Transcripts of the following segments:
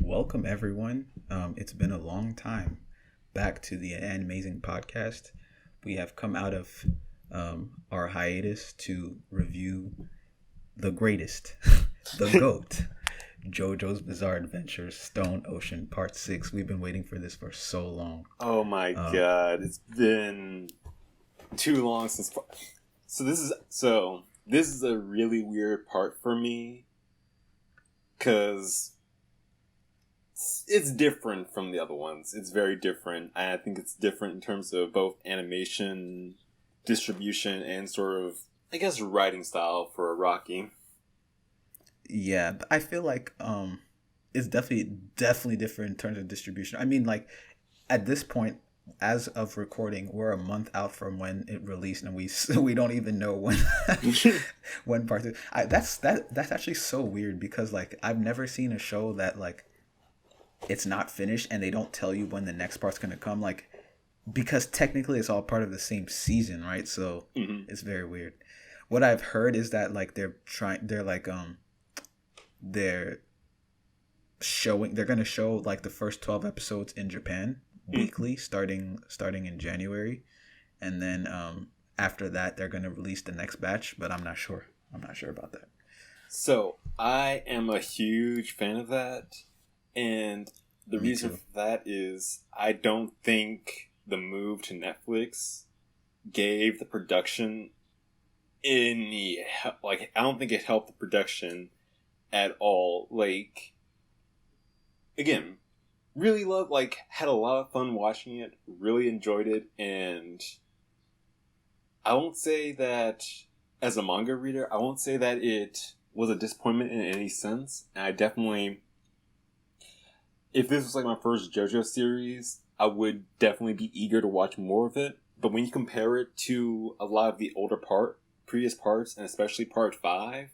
Welcome everyone. It's been a long time. Back to the Amazing Podcast. We have come out of our hiatus to review the greatest, the GOAT, JoJo's Bizarre Adventures, Stone Ocean Part 6. We've been waiting for this for so long. Oh my god, it's been too long since. This is a really weird part for me because it's different from the other ones. It's very different. I think it's different in terms of both animation, distribution, and sort of, I guess, writing style for Rocky. Yeah, I feel like it's definitely different in terms of distribution. I mean, like at this point, as of recording, we're a month out from when it released, and we don't even know when when part two. That's actually so weird because like I've never seen a show that like it's not finished and they don't tell you when the next part's gonna come. Like because technically it's all part of the same season, right? So it's very weird. What I've heard is that like they're gonna show like the first 12 episodes in Japan weekly starting in January, and then after that they're gonna release the next batch, but I'm not sure about that. So I am a huge fan of that, and the reason for that is I don't think the move to Netflix gave the production any like I don't think it helped the production at all. Like, again, really had a lot of fun watching it, really enjoyed it, and I won't say that as a manga reader, I won't say that it was a disappointment in any sense. And I definitely, if this was like my first JoJo series, I would definitely be eager to watch more of it. But when you compare it to a lot of the previous parts, and especially part 5,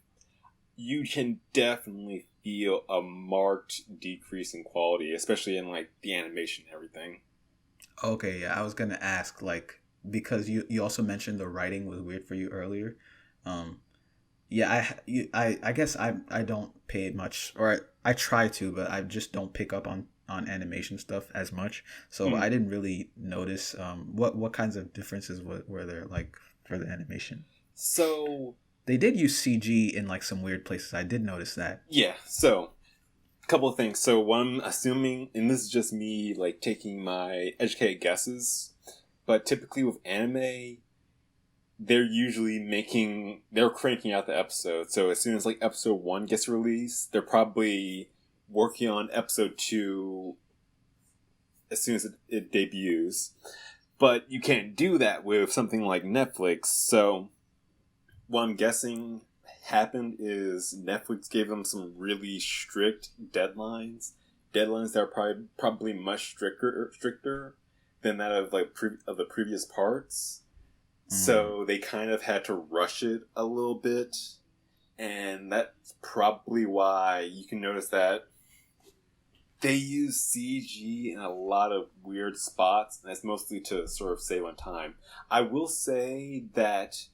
you can definitely feel a marked decrease in quality, especially in like the animation and everything. Okay, yeah, I was gonna ask like because you also mentioned the writing was weird for you earlier. Yeah, I guess I don't pay much, or I try to, but I just don't pick up on animation stuff as much. So I didn't really notice what kinds of differences were there like for the animation. So they did use CG in like some weird places. I did notice that. Yeah, so a couple of things. So what I'm assuming, and this is just me like taking my educated guesses, but typically with anime, they're cranking out the episode. So as soon as like episode 1 gets released, they're probably working on episode 2 as soon as it debuts. But you can't do that with something like Netflix. So what I'm guessing happened is Netflix gave them some really strict deadlines that are probably much stricter than that of like of the previous parts. So they kind of had to rush it a little bit, and that's probably why you can notice that they use CG in a lot of weird spots, and that's mostly to sort of save on time. I will say that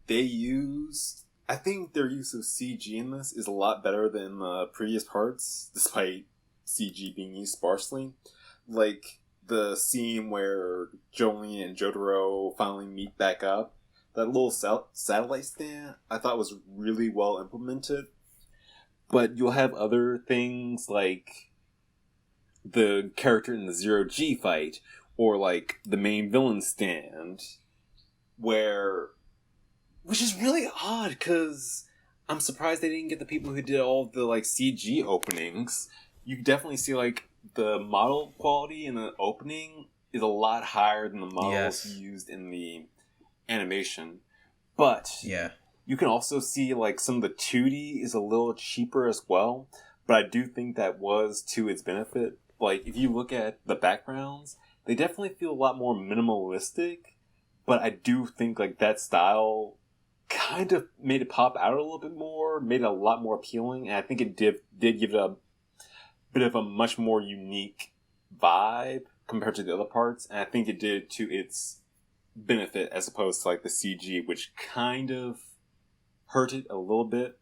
I think their use of CG in this is a lot better than the previous parts, despite CG being used sparsely. Like the scene where Jolene and Jotaro finally meet back up, that little satellite stand I thought was really well implemented. But you'll have other things like the character in the Zero G fight, or like the main villain stand, which is really odd, because I'm surprised they didn't get the people who did all the like CG openings. You definitely see like the model quality in the opening is a lot higher than the models used in the animation. But you can also see like some of the 2D is a little cheaper as well. But I do think that was to its benefit. Like if you look at the backgrounds, they definitely feel a lot more minimalistic. But I do think like that style kind of made it pop out a little bit more, made it a lot more appealing, and I think it did give it a bit of a much more unique vibe compared to the other parts, and I think it did to its benefit as opposed to like the CG, which kind of hurt it a little bit.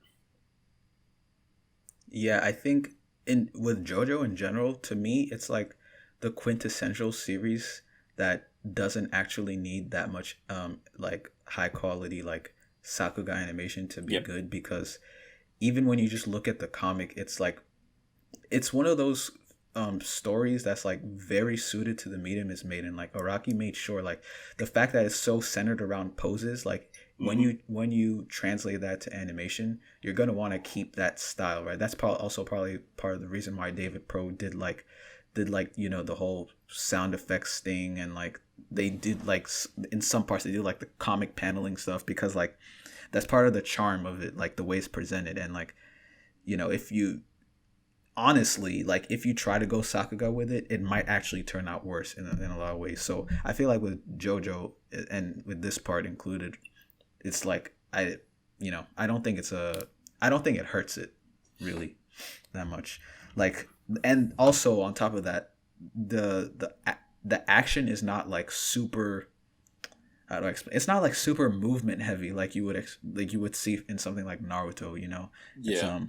Yeah, I think in with JoJo in general, to me, it's like the quintessential series that doesn't actually need that much like high quality like Sakuga animation to be Yep. good, because even when you just look at the comic, it's like it's one of those stories that's like very suited to the medium it's made in. Like Araki made sure, like the fact that it's so centered around poses, like when you translate that to animation, you're gonna want to keep that style, right? That's probably part of the reason why David Pro did you know, the whole sound effects thing, and like they did like in some parts they do like the comic paneling stuff, because like that's part of the charm of it, like the way it's presented. And like, you know, if you honestly, like if you try to go Sakuga with it, it might actually turn out worse in a lot of ways. So I feel like with JoJo and with this part included, it's like I don't think it hurts it really that much. Like, and also on top of that, the action is not like super, how do I explain? It's not like super movement heavy like you would see in something like Naruto. You know, Yeah.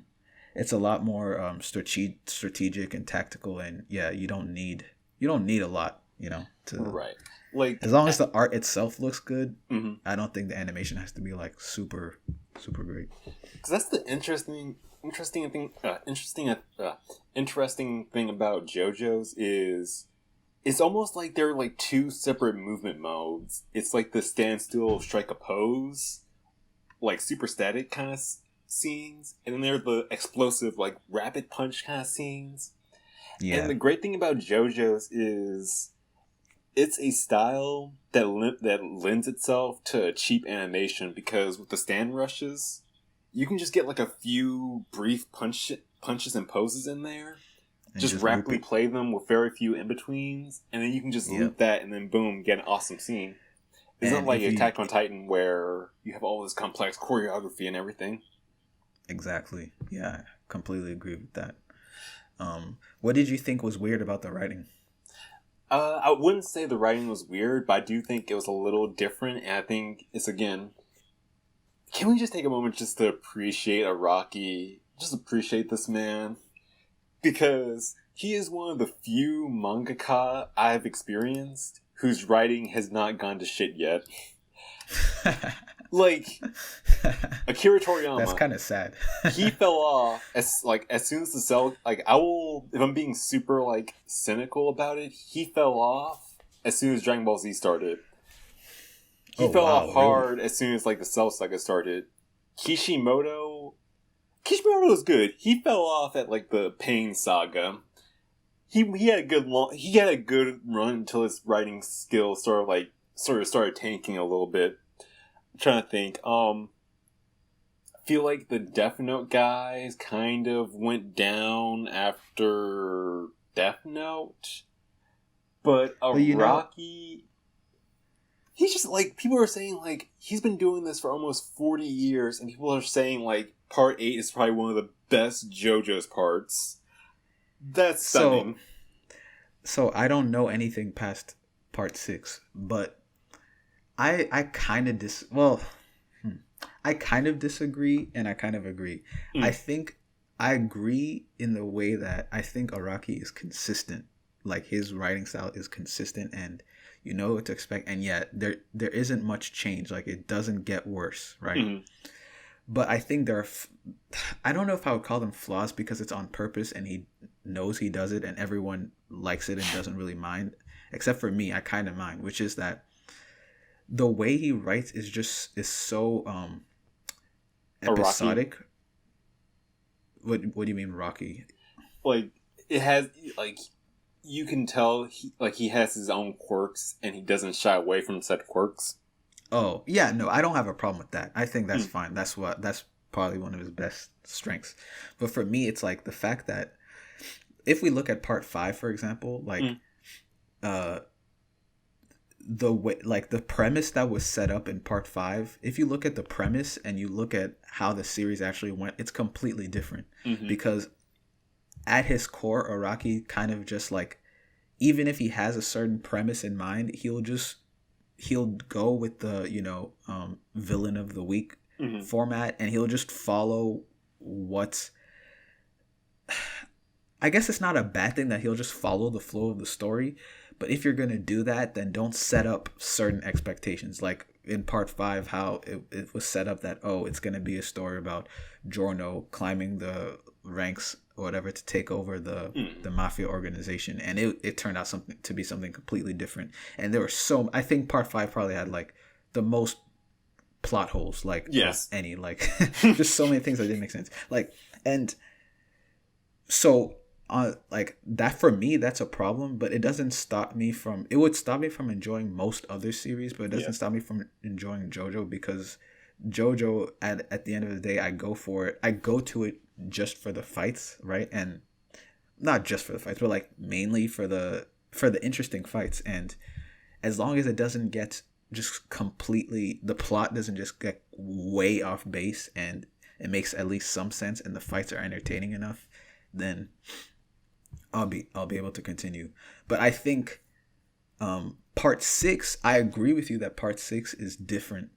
it's a lot more strategic and tactical, and yeah, you don't need a lot, you know, to Right. Like, as long as the art itself looks good. mhm. I don't think the animation has to be like super great. Because that's the interesting thing about JoJo's is it's almost like they're like two separate movement modes. It's like the stand still, strike a pose, like super static kind of scenes, and then there's the explosive, like rapid punch kind of scenes. Yeah, And the great thing about JoJo's is it's a style that lends itself to cheap animation, because with the stand rushes, you can just get like a few brief punches and poses in there, and just loop rapidly it. play them with very few in betweens, and then you can just Yep. loop that, and then boom, get an awesome scene. It's not And like if you Attack on Titan where you have all this complex choreography and everything. exactly, yeah, completely agree with that. What did you think was weird about the writing? I wouldn't say the writing was weird, but I do think it was a little different, and I think it's, again, can we just take a moment just to appreciate Araki? Just appreciate this man. Because he is one of the few mangaka I've experienced whose writing has not gone to shit yet. Like, Akira Toriyama. That's kind of sad. He fell off as soon as the cell, like, I will, if I'm being super like cynical about it, he fell off as soon as Dragon Ball Z started. He fell off hard as soon as like the Cell Saga started. Kishimoto was good. He fell off at like the Pain Saga. He had a good run until his writing skills sort of started tanking a little bit. I'm trying to think. I feel like the Death Note guys kind of went down after Death Note, but Araki, he's just like, people are saying like he's been doing this for almost 40 years, and people are saying like Part 8 is probably one of the best JoJo's parts. That's stunning. So I don't know anything past Part 6, but I kind of I kind of disagree, and I kind of agree. I think I agree in the way that I think Araki is consistent. Like, his writing style is consistent, and you know what to expect, and yet there isn't much change. Like, it doesn't get worse, right? Mm-hmm. But I think there are I don't know if I would call them flaws, because it's on purpose and he knows he does it and everyone likes it and doesn't really mind, except for me. I kind of mind, which is that the way he writes is so episodic. What do you mean, Rocky? Like, it has, like, you can tell he has his own quirks, and he doesn't shy away from said quirks. Oh yeah, no, I don't have a problem with that. I think that's fine. That's probably one of his best strengths. But for me, it's like the fact that if we look at Part 5, for example, like the way, like the premise that was set up in Part 5, if you look at the premise and you look at how the series actually went, it's completely different. Because at his core, Araki kind of just like, even if he has a certain premise in mind, he'll go with the, you know, villain of the week format, and he'll just follow what's I guess it's not a bad thing that he'll just follow the flow of the story, but if you're gonna do that, then don't set up certain expectations. Like in part five, how it was set up that, oh, it's gonna be a story about Giorno climbing the ranks or whatever to take over the mafia organization, and it turned out something to be something completely different. And there were I think part five probably had like the most plot holes, like yes, any, like just so many things that didn't make sense, like. And so like that, for me, that's a problem, but it doesn't stop me from, it would stop me from enjoying most other series, but it doesn't stop me from enjoying JoJo, because JoJo, at the end of the day, I go to it just for the fights, right? And not just for the fights, but like mainly for the interesting fights. And as long as it doesn't get just completely, the plot doesn't just get way off base and it makes at least some sense and the fights are entertaining enough, then I'll be able to continue. But I think part 6, I agree with you that part 6 is different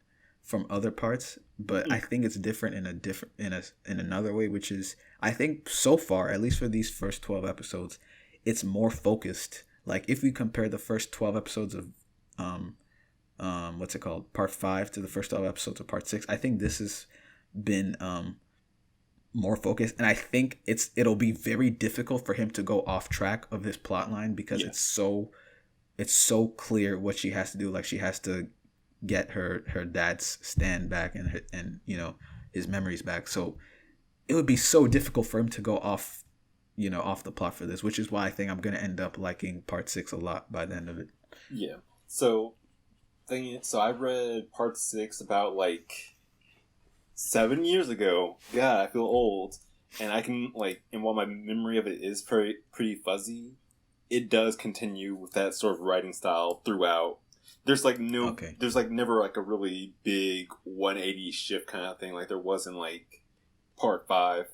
from other parts, but I think it's different in another way, which is, I think so far, at least for these first 12 episodes, it's more focused. Like if we compare the first 12 episodes of what's it called, part 5, to the first 12 episodes of part 6, I think this has been more focused, and I think it'll be very difficult for him to go off track of his plot line, because it's so clear what she has to do. Like she has to get her dad's stand back and his memories back. So it would be so difficult for him to go off the plot for this, which is why I think I'm gonna end up liking part 6 a lot by the end of it. Yeah. So I read part 6 about like 7 years ago. God, I feel old. And I can and while my memory of it is pretty fuzzy, it does continue with that sort of writing style throughout. There's there's never like a really big 180 shift kind of thing like there was in like part 5.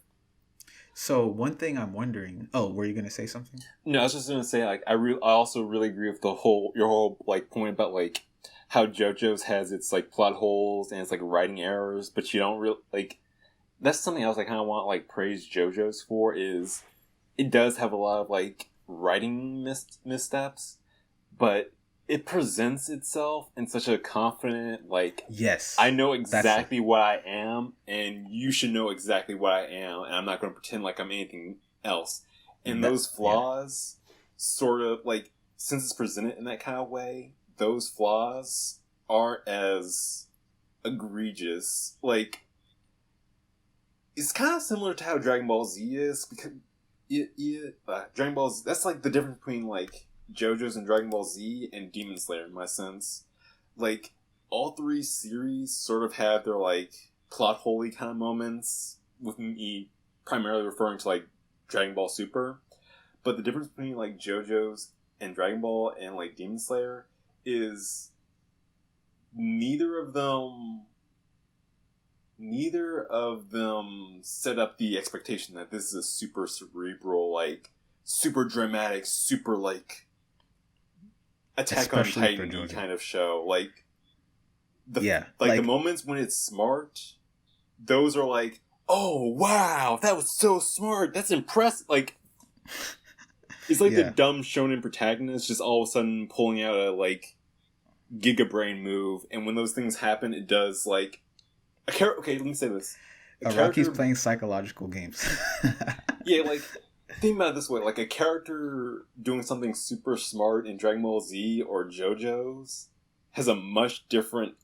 So one thing I'm wondering, were you gonna say something? No, I was just gonna say I also really agree with your whole like point about like how JoJo's has its like plot holes and its like writing errors, but you don't really like. That's something else I kind of want like praise JoJo's for, is it does have a lot of like writing missteps, but it presents itself in such a confident like, yes, I know exactly what I am, and you should know exactly what I am, and I'm not going to pretend like I'm anything else. And those flaws, sort of like, since it's presented in that kind of way, those flaws aren't as egregious. Like, it's kind of similar to how Dragon Ball Z is, because Dragon Ball Z, that's like the difference between like JoJo's and Dragon Ball Z and Demon Slayer in my sense. Like, all 3 series sort of have their like plot holy kind of moments, with me primarily referring to like Dragon Ball Super. But the difference between like JoJo's and Dragon Ball and like Demon Slayer is neither of them set up the expectation that this is a super cerebral, like super dramatic, super like Attack on Titan kind of show. Like the moments when it's smart, those are like, oh wow, that was so smart, that's impressive. Like, it's like the dumb shonen protagonist just all of a sudden pulling out a like Giga Brain move, and when those things happen, it does like a character. Okay, let me say this: Araki's playing psychological games. Yeah, like, think about it this way: like a character doing something super smart in Dragon Ball Z or JoJo's has a much different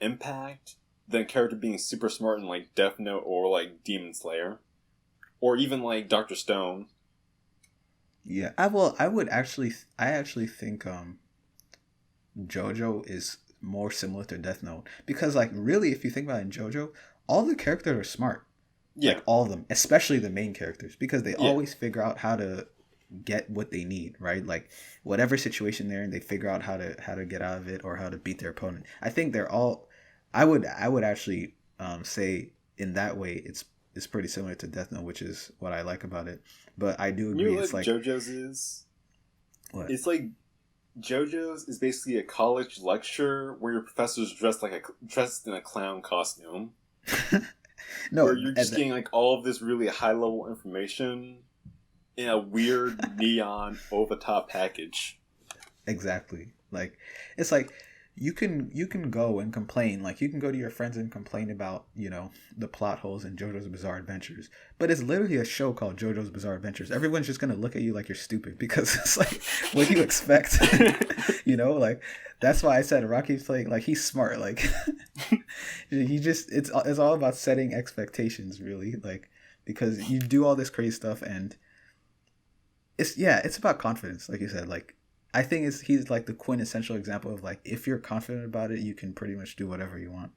impact than a character being super smart in like Death Note or like Demon Slayer, or even like Dr. Stone. Yeah, I actually think JoJo is more similar to Death Note, because like really, if you think about it, in JoJo, all the characters are smart. Yeah, like all of them, especially the main characters, because they always figure out how to get what they need, right? Like whatever situation they're in, they figure out how to get out of it or how to beat their opponent. I think they're all. I would actually say in that way it's pretty similar to Death Note, which is what I like about it. But I do agree. It's like JoJo's is. What? It's like JoJo's is basically a college lecture where your professor's dressed in a clown costume. No, where you're just getting like all of this really high level information in a weird neon over the top package. exactly. Like it's like you can go and complain. Like you can go to your friends and complain about, the plot holes in JoJo's Bizarre Adventures. But it's literally a show called JoJo's Bizarre Adventures. Everyone's just gonna look at you like you're stupid because it's like, what do you expect? Like that's why I said Rocky's playing like he's smart. Like he just it's all about setting expectations, really. Like because you do all this crazy stuff and it's about confidence, like you said. Like I think he's like the quintessential example of like if you're confident about it, you can pretty much do whatever you want.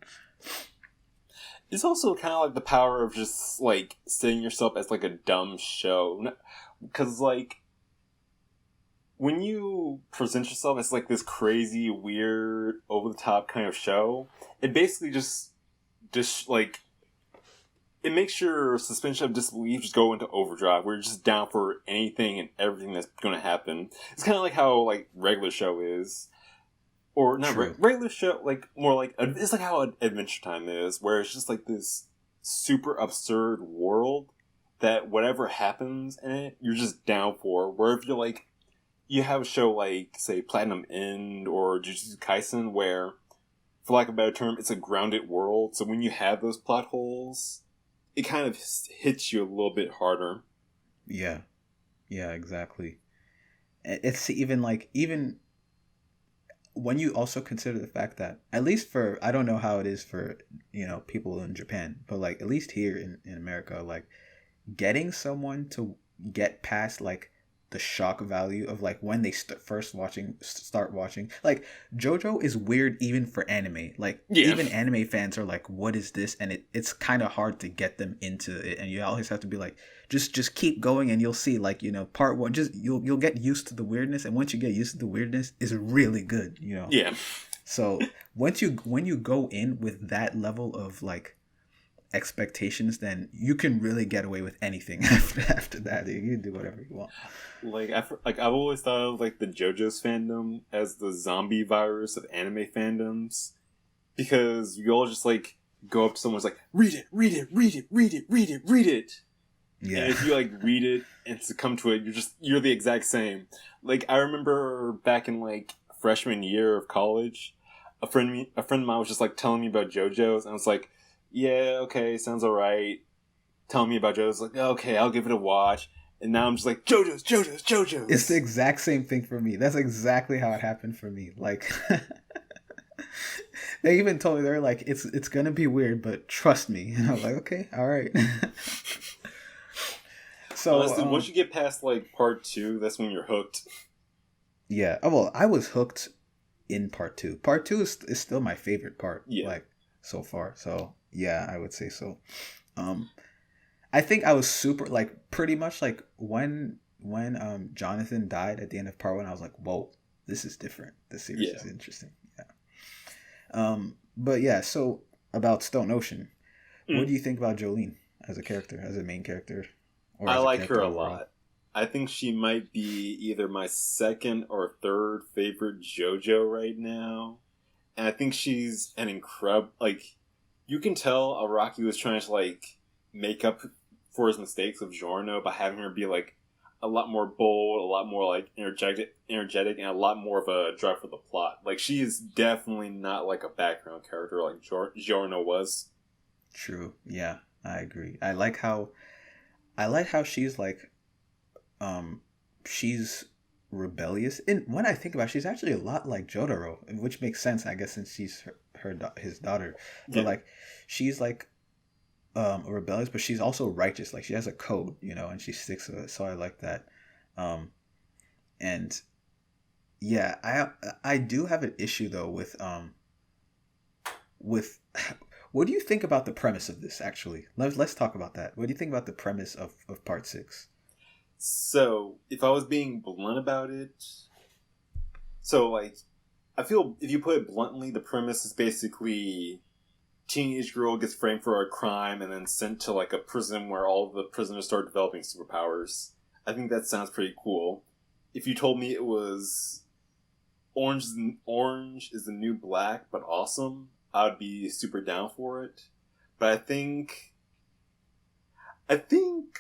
It's also kind of like the power of just like setting yourself as like a dumb show, because like when you present yourself as like this crazy, weird, over the top kind of show, it basically just like it makes your suspension of disbelief just go into overdrive, where you're just down for anything and everything that's going to happen. It's kind of like how like regular show is, or not regular show, like more like it's like how Adventure Time is, where it's just like this super absurd world that whatever happens in it, you're just down for. Where if you're like, you have a show like say Platinum End or Jujutsu Kaisen, where, for lack of a better term, it's a grounded world. So when you have those plot holes, it kind of hits you a little bit harder. Yeah, exactly. It's even when you also consider the fact that, at least for, I don't know how it is for people in Japan, but like at least here in America, like getting someone to get past like the shock value of like when they start watching like JoJo is weird even for anime. Like even anime fans are like, what is this? And it's kind of hard to get them into it, and you always have to be like, just keep going and you'll see, like, part one, just you'll get used to the weirdness, and once you get used to the weirdness, it's really good. So when you go in with that level of like expectations, then you can really get away with anything after that. You can do whatever you want. Like I've always thought of like the JoJo's fandom as the zombie virus of anime fandoms, because you all just like go up to someone's like, read it. Yeah. And if you like read it and succumb to it, you're the exact same. Like I remember back in like freshman year of college, a friend of mine was just like telling me about JoJo's, and I was like, yeah, okay, sounds alright. Telling me about JoJo's, like, okay, I'll give it a watch. And now I'm just like, JoJo's. It's the exact same thing for me. That's exactly how it happened for me. Like, they even told me, they're like, it's gonna be weird, but trust me. And I was like, okay, all right. So honestly, once you get past like part 2, that's when you're hooked. Yeah. Oh, well, I was hooked in part 2. Part 2 is still my favorite part. Yeah. Like so far. So yeah, I would say so. I think I was super, like, pretty much like when Jonathan died at the end of part 1, I was like, whoa, this is different. This series is interesting. Yeah. But yeah, so about Stone Ocean, what do you think about Jolene as a character, as a main character? Or I like her a lot. I think she might be either my second or third favorite JoJo right now. And I think she's an incredible, like, you can tell Araki was trying to like make up for his mistakes of Giorno by having her be like a lot more bold, a lot more like energetic, and a lot more of a drive for the plot. Like she is definitely not like a background character like Giorno was. True. Yeah, I agree. I like how she's like, she's rebellious. And when I think about it, she's actually a lot like Jotaro, which makes sense, I guess, since she's his daughter. But like, she's like rebellious, but she's also righteous. Like she has a code, and she sticks to it. So I like that. And yeah, I do have an issue though with what do you think about the premise of this? Actually, let's talk about that. What do you think about the premise of part 6? So if I was being blunt about it, so like, I feel if you put it bluntly, the premise is basically teenage girl gets framed for a crime and then sent to like a prison where all of the prisoners start developing superpowers. I think that sounds pretty cool. If you told me it was orange is the new black but awesome, I would be super down for it. But I think I think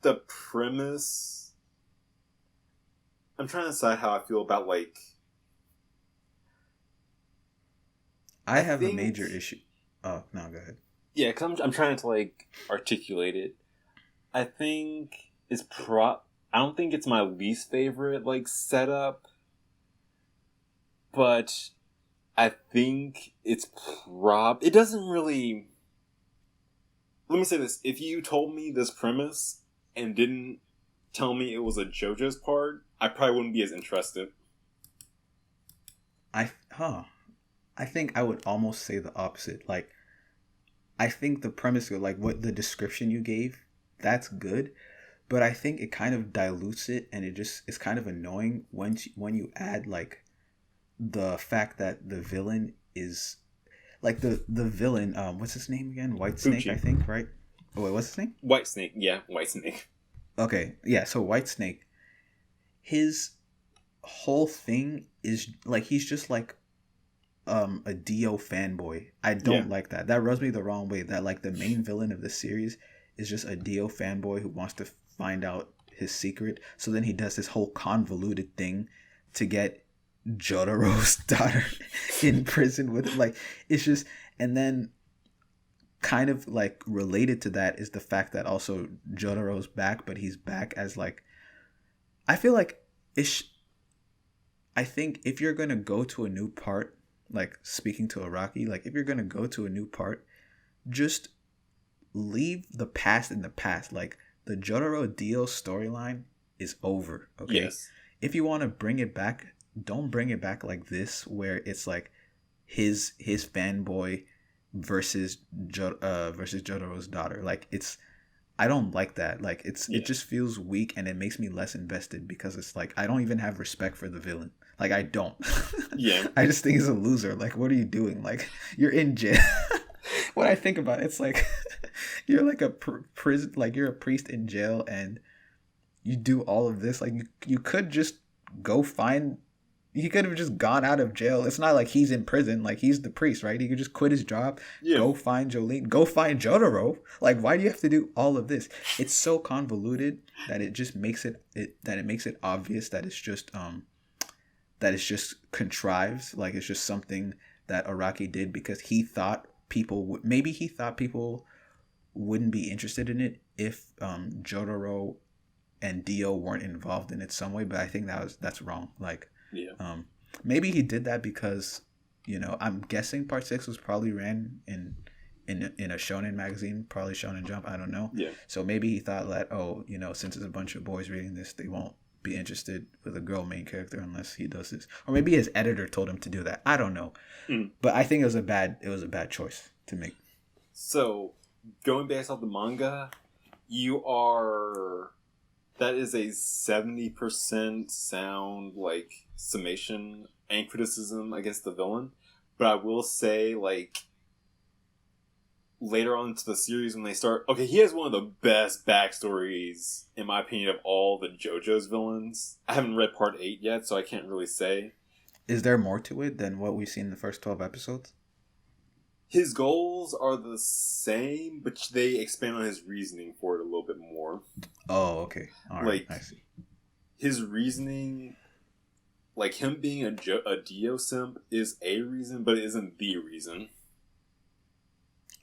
the premise. I'm trying to decide how I feel about like. I have a major issue. Oh no, go ahead. Yeah, because I'm trying to like articulate it. I think it's I don't think it's my least favorite like setup, but I think it's it doesn't really. Let me say this: if you told me this premise and didn't tell me it was a JoJo's part, I probably wouldn't be as interested. I think I would almost say the opposite. Like, I think the premise of like what the description you gave, that's good, but I think it kind of dilutes it, and it's kind of annoying when you add like the fact that the villain is like the villain. What's his name again? White Snake, I think, right? Oh wait, what's his name? White Snake. Yeah, White Snake. Okay, yeah. So White Snake, his whole thing is like he's just like a Dio fanboy. I don't like that. That rubs me the wrong way. That like the main villain of the series is just a Dio fanboy who wants to find out his secret. So then he does this whole convoluted thing to get Jotaro's daughter in prison with like it's just and then kind of like related to that is the fact that also Jotaro's back, but he's back as like I feel like I think if you're gonna go to a new part, like speaking to Araki, like if you're gonna go to a new part, just leave the past in the past. Like the Jotaro Dio storyline is over. Okay. Yes. If you want to bring it back, don't bring it back like this, where it's like his fanboy versus Jotaro's daughter. Like I don't like that. Like it just feels weak and it makes me less invested because it's like I don't even have respect for the villain. Like I don't. Yeah. I just think he's a loser. Like what are you doing? Like you're in jail. When I think about it, it's like you're like a prison. Like you're a priest in jail and you do all of this. Like you could just go find. He could have just gone out of jail. It's not like he's in prison. Like he's the priest, right? He could just quit his job, go find Jolene, go find Jotaro. Like why do you have to do all of this? It's so convoluted that it just makes it obvious that it's just contrived. Like it's just something that Araki did because he thought people wouldn't be interested in it if Jotaro and Dio weren't involved in it some way. But I think that's wrong. Like. Yeah. Maybe he did that because, I'm guessing Part 6 was probably ran in a shonen magazine, probably Shonen Jump. I don't know. Yeah. So maybe he thought that, since it's a bunch of boys reading this, they won't be interested with a girl main character unless he does this. Or maybe his editor told him to do that. I don't know. But I think it was a bad choice to make. So, going based off the manga, that is a 70% sound like summation and criticism against the villain. But I will say, like, later on into the series when they start, okay, he has one of the best backstories, in my opinion, of all the JoJo's villains. I haven't read Part 8 yet, so I can't really say. Is there more to it than what we've seen in the first 12 episodes? His goals are the same, but they expand on his reasoning for it a little bit more. Oh, okay. All right. Like, I see. His reasoning, like him being a Dio simp, is a reason, but it isn't the reason.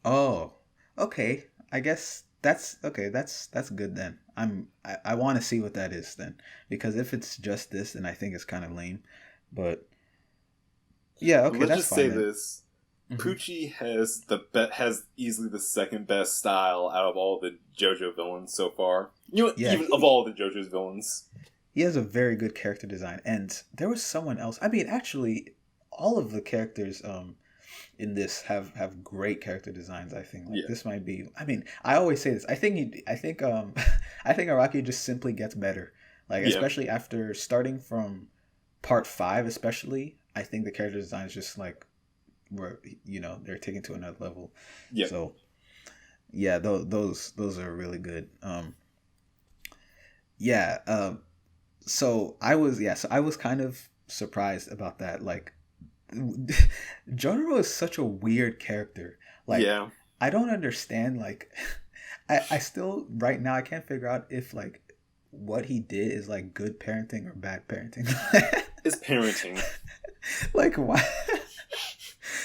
Oh, okay. I guess that's okay. That's good then. I want to see what that is then, because if it's just this, then I think it's kind of lame. But yeah, okay. Let's that's just fine say then. this. Pucci has easily the second best style out of all the JoJo villains so far. Even of all the JoJo's villains. He has a very good character design, and there was someone else. I mean, actually, all of the characters in this have great character designs. I think this might be. I mean, I always say this. I think Araki just simply gets better. Like especially after starting from Part 5, especially, I think the character design is just like. Where they're taken to another level. Yeah. So yeah, those are really good. So I was kind of surprised about that. Like, Jotaro is such a weird character. Like, I don't understand. Like, I still right now I can't figure out if like what he did is like good parenting or bad parenting. It's parenting. Like why?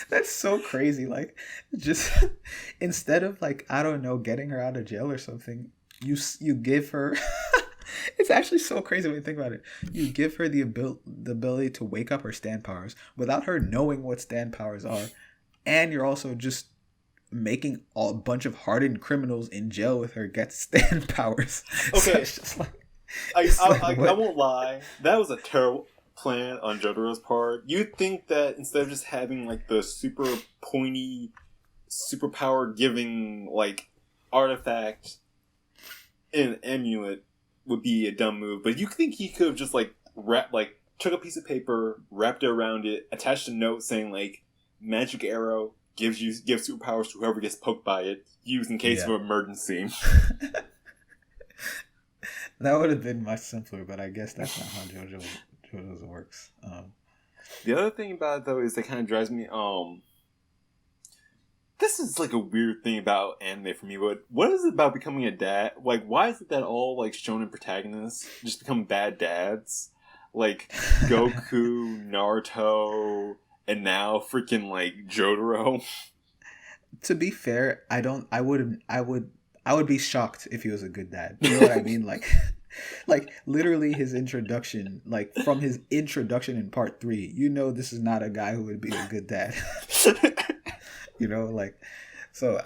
That's so crazy. Like just instead of like I don't know getting her out of jail or something, you give her. It's actually so crazy when you think about it. You give her the ability to wake up her stand powers without her knowing what stand powers are, and you're also just making a bunch of hardened criminals in jail with her get stand powers. Okay, so it's just like, I won't lie. That was a terrible plan on JoJo's part. You'd think that instead of just having like the super pointy, superpower giving like artifact in an amulet would be a dumb move, but you think he could have just like took a piece of paper, wrapped it around it, attached a note saying like magic arrow gives superpowers to whoever gets poked by it, used in case of emergency. That would have been much simpler, but I guess that's not how JoJo's works. The other thing about it though is that kind of drives me this is like a weird thing about anime for me, but what is it about becoming a dad? Like, why is it that all like shonen protagonists just become bad dads? Like Goku, Naruto, and now freaking like Jotaro. To be fair, I would be shocked if he was a good dad. You know what I mean? Like like literally his introduction, like from his introduction in part 3, you know this is not a guy who would be a good dad. You know, like, so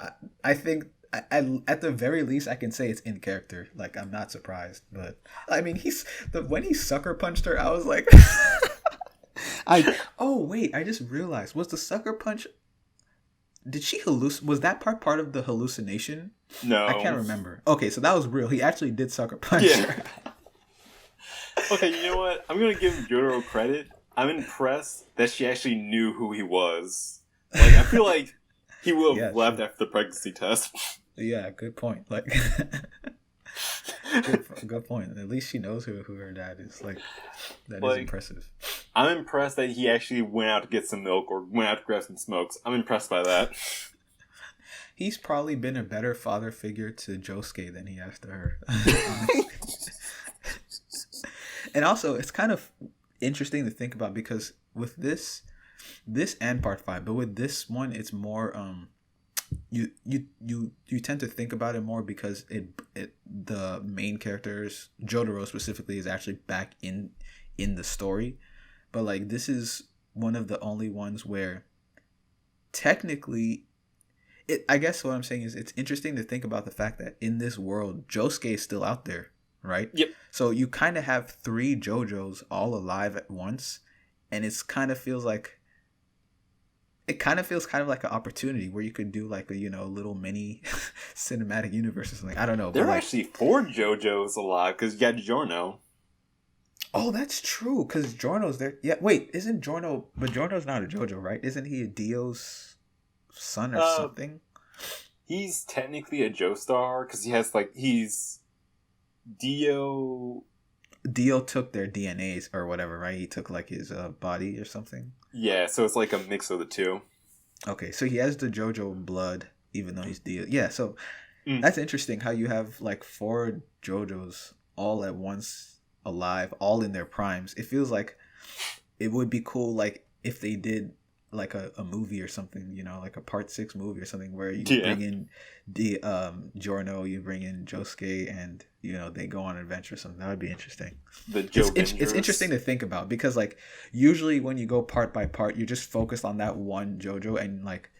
I think at the very least I can say it's in character. Like, I'm not surprised, but I mean, when he sucker punched her, I was like, oh wait, I just realized, was the sucker punch? Did she was that part of the hallucination? No, I can't remember. Okay, so that was real. He actually did sucker punch her. Okay, you know what? I'm gonna give Jotaro credit. I'm impressed that she actually knew who he was. Like, I feel like he would have left after the pregnancy test. Yeah, good point. Like, good point. At least she knows who her dad is. Like, that is impressive. I'm impressed that he actually went out to get some milk or went out to grab some smokes. I'm impressed by that. He's probably been a better father figure to Josuke than he has to her. And also, it's kind of interesting to think about because with this and part 5, but with this one, it's more you tend to think about it more because the main characters, Jotaro specifically, is actually back in the story. But like, this is one of the only ones where technically I guess what I'm saying is it's interesting to think about the fact that in this world Josuke is still out there, right? Yep. So you kind of have 3 JoJos all alive at once, and it kind of feels kind of like an opportunity where you could do like a little mini cinematic universe or something. I don't know. There are actually 4 JoJos alive because you got Giorno. Oh, that's true. Because Giorno's there. Yeah. Wait, isn't Giorno? But Giorno's not a JoJo, right? Isn't he a Dio's son or something? He's technically a Joestar because he has he's Dio. Dio took their DNAs or whatever, right? He took like his body or something. Yeah, so it's like a mix of the two. Okay, so he has the JoJo blood, even though he's Dio. Yeah, so that's interesting how you have like 4 JoJos all at once alive, all in their primes. It feels like it would be cool, like if they did like a movie or something, like a part 6 movie or something where you bring in the Giorno, you bring in Josuke, and they go on an adventure or something. That would be interesting. It's interesting to think about because like usually when you go part by part, you're just focused on that one JoJo, and like,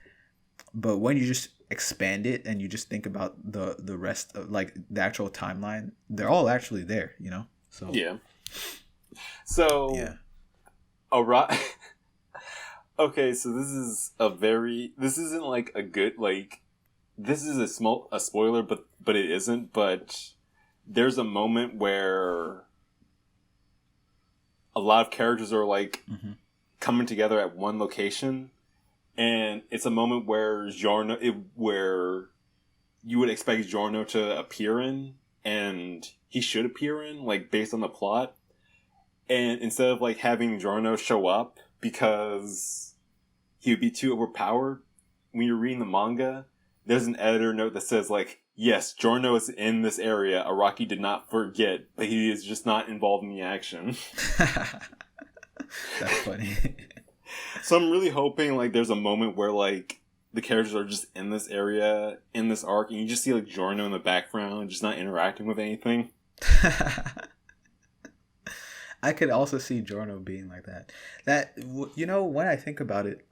but when you just expand it and you just think about the rest of like the actual timeline, they're all actually there, So yeah. So yeah. All right. Okay, so this isn't like a good, like, this is a spoiler, but it isn't, but there's a moment where a lot of characters are like coming together at one location, and it's a moment where where you would expect Giorno to appear in, and he should appear in, like, based on the plot, and instead of like having Giorno show up, because he would be too overpowered. When you're reading the manga, there's an editor note that says, like, yes, Giorno is in this area. Araki did not forget, but he is just not involved in the action. That's funny. So I'm really hoping like there's a moment where like the characters are just in this area, in this arc, and you just see like Giorno in the background, just not interacting with anything. I could also see Giorno being like that. When I think about it,